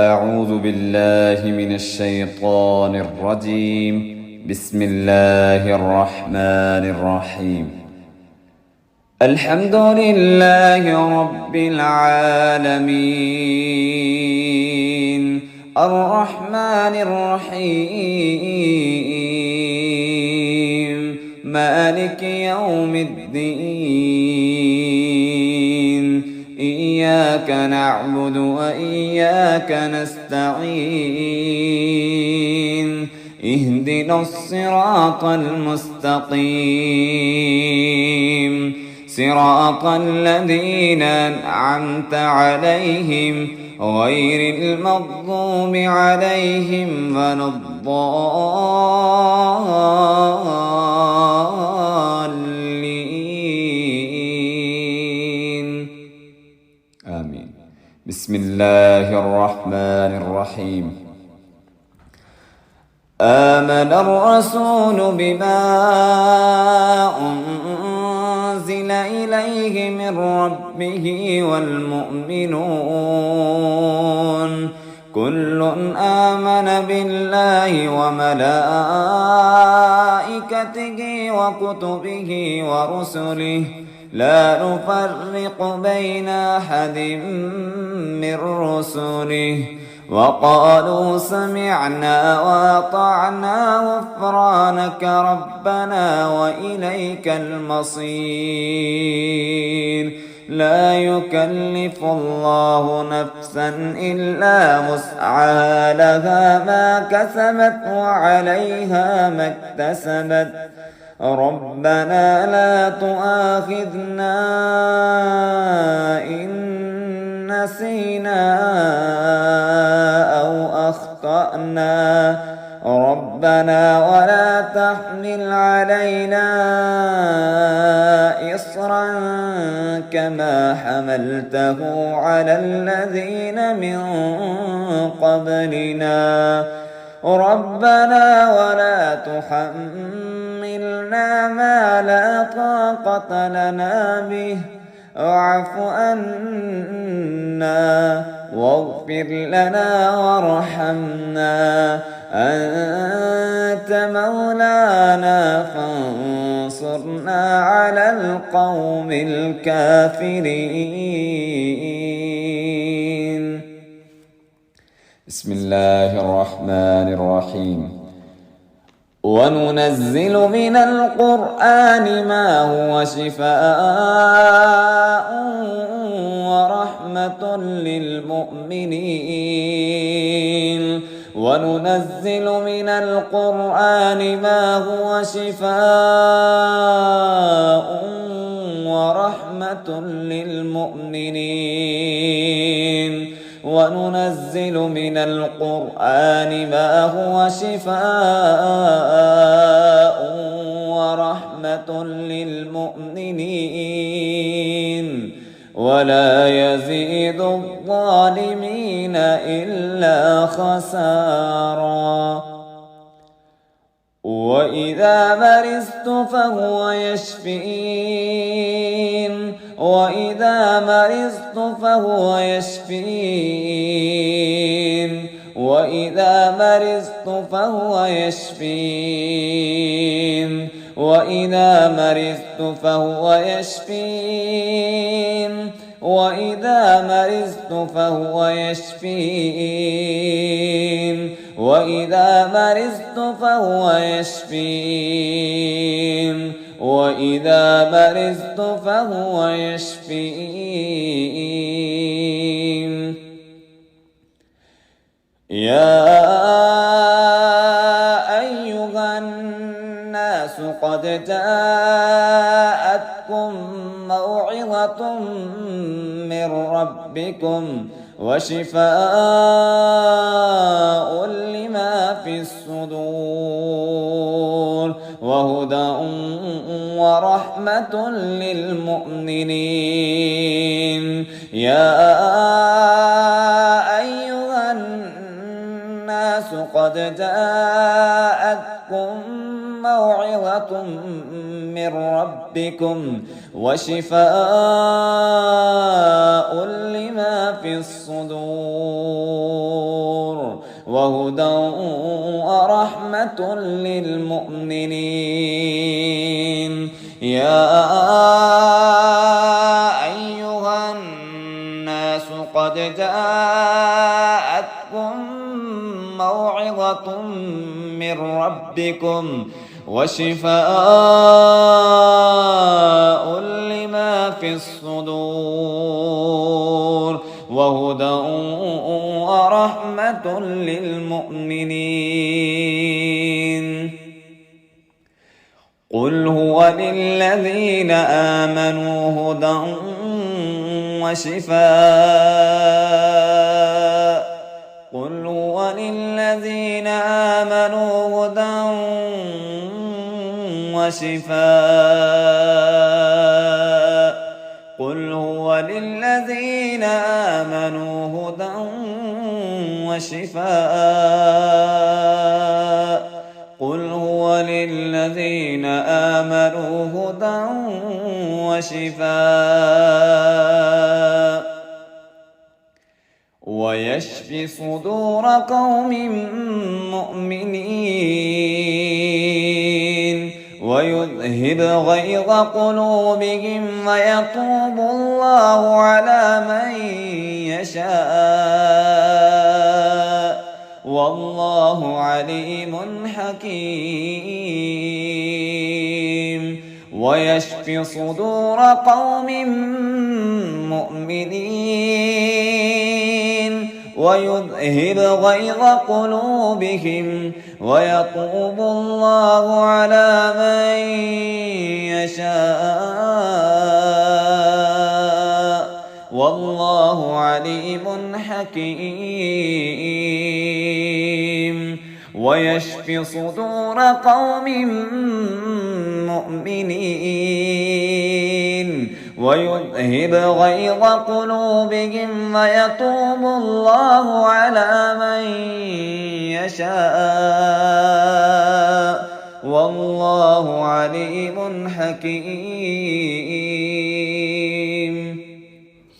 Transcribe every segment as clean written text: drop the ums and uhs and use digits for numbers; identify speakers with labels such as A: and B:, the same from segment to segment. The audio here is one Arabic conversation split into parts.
A: أعوذ بالله من الشيطان الرجيم. بسم الله الرحمن الرحيم. الحمد لله رب العالمين الرحمن الرحيم مالك يوم الدين. إياك نعبد وإياك نستعين. اهدنا الصراط المستقيم صراط الذين أنعمت عليهم غير المغضوب عليهم ولا الضالين آمين. بسم الله الرحمن الرحيم. آمن الرسول بما أنزل إليه من ربه والمؤمنون كل آمن بالله وملائكته وكتبه ورسله لا نفرق بين أحد من رسله وقالوا سمعنا وأطعنا غفرانك ربنا وإليك المصير. لا يكلف الله نفسا إلا وسعها لها ما كسبت وعليها ما اكتسبت ربنا لا تؤاخذنا إن نسينا أو أخطأنا ربنا ولا تحمل علينا إصرا كما حملته على الذين من قبلنا ربنا ولا تحملنا ما لا طاقة لنا به واعف عنا واغفر لنا وارحمنا أنت مولانا فانصرنا على القوم الكافرين. بسم الله الرحمن الرحيم. وننزل من القرآن ما هو شفاء ورحمة للمؤمنين وننزل من القرآن ما هو شفاء ورحمة للمؤمنين وننزل من القرآن ما هو شفاء ورحمة للمؤمنين ولا يزيد الظالمين إلا خسارا. وإذا مرضت فهو يشفين وإذا مرضت فهو يشفين وإذا مرضت فهو يشفين وإذا مرضت فهو يشفين وإذا مرضت فهو يشفين وإذا مرضت فهو يشفين وإذا مرضت فهو يشفين. يا أيها الناس قد جاءتكم موعظة من ربكم وشفاء لما في الصدور وهدى ورحمة للمؤمنين. يا أيها الناس قد جاءتكم موعظة من ربكم وشفاء لما في الصدور وهدى ورحمة للمؤمنين. يا أيها الناس قد جاءتكم موعظة من ربكم وشفاء لما في الصدور وهدى ورحمة للمؤمنين. قل هو للذين آمنوا هدى وشفاء قل هو للذين آمنوا هدى وشفاء قل هو للذين آمنوا هدى وشفاء قل هو للذين آمنوا هدى وشفاء ويشفي صدور قوم مؤمنين ويذهب غيظ قلوبهم ويتوب الله على من يشاء والله عليم حكيم. ويشفي صدور قوم مؤمنين ويذهب غيظ قلوبهم ويتوب الله على من يشاء والله عليم حكيم. ويشفي صدور قوم مؤمنين ويذهب غيظ قلوبهم ويتوب الله على من يشاء والله عليم حكيم.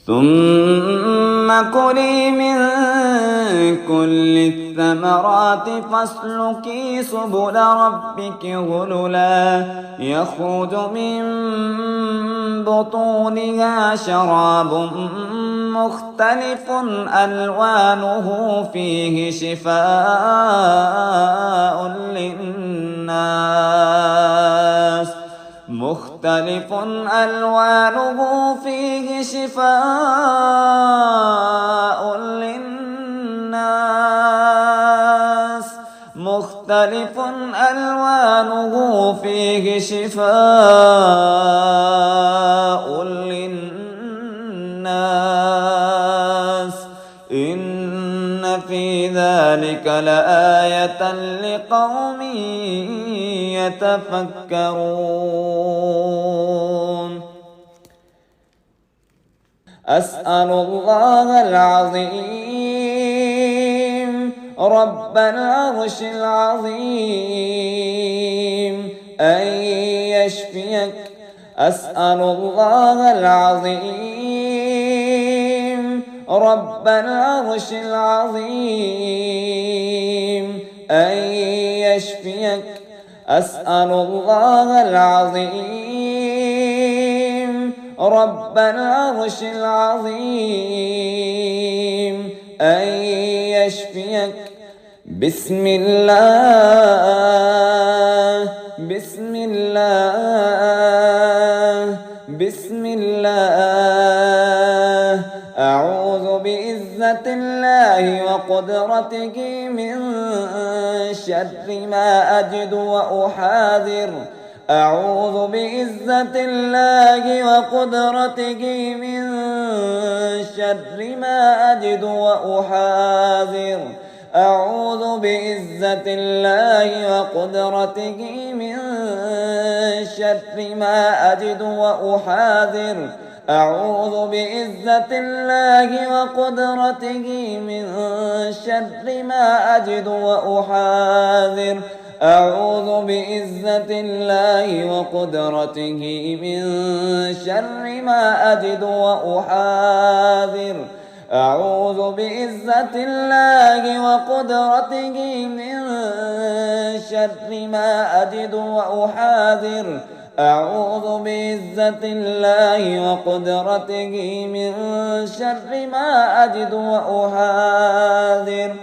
A: ثم كلي من كل الثمرات فاسلكي سبل ربك ذللا يخرج من بطونها شراب مختلف ألوانه فيه شفاء للناس مختلف ألوانه فيه شفاء للناس مختلف ألوانه فيه شفاء للناس إن في ذلك لآية لقوم يتفكرون. أسأل الله العظيم رب العرش العظيم أن يشفيك. أسأل الله العظيم رب العرش العظيم أن يشفيك. أسأل الله العظيم رب العرش العظيم أن يشفيك. بسم الله بسم الله بسم الله أعوذ بعزة الله وقدرته من شر ما أجد وأحاذر. أعوذ بعزة الله وقدرته من شر ما أجد وأحاذر. أعوذ بعزة الله وقدرته من شر ما أجد وأحاذر. أعوذ بعزة الله وقدرته من شر ما أجد وأحاذر. أعوذ بعزة الله وقدرته من شر ما أجد وأحاذر. أعوذ بعزة الله وقدرته من شر ما أجد وأحاذر أعوذ بعزة الله وقدرته من شر ما أجد وأحاذر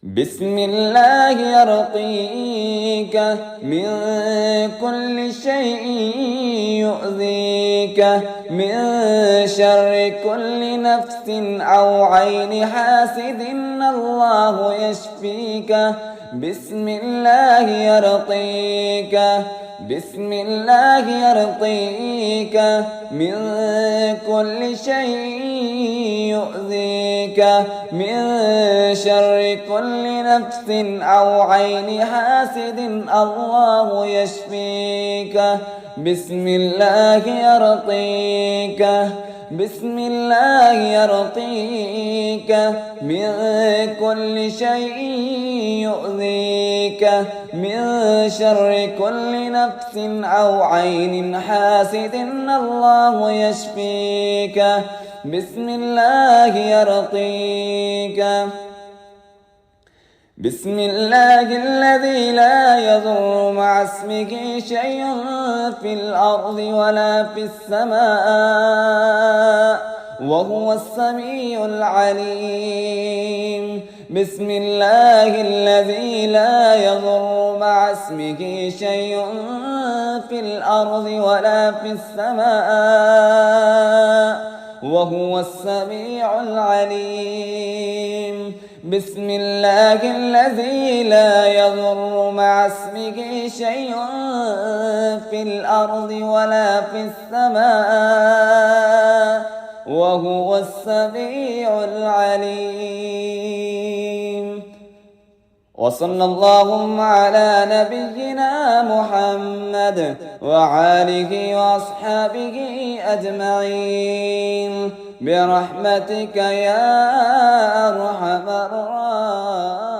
A: بسم الله يرقيك من كل شيء يؤذيك من شر كل نفس أو عين حاسد الله يشفيك بسم الله يرقيك بسم الله يرقيك من كل شيء يؤذيك من شر كل نفس أو عين حاسد الله يشفيك بسم الله يرقيك بسم الله يرقيك من كل شيء يؤذيك من شر كل نفس أو عين حاسد الله يشفيك بسم الله يرقيك بسم الله الذي لا يضر مع اسمه شيء في الأرض ولا في السماء وهو السميع العليم بسم الله الذي لا يضر مع اسمه شيء في الأرض ولا في السماء وهو السميع العليم بسم الله الذي لا يضر مع اسمه شيء في الأرض ولا في السماء وهو السميع العليم وصلى اللهم على نبينا محمد وآله وأصحابه أجمعين برحمتك يا أرحم الراحمين.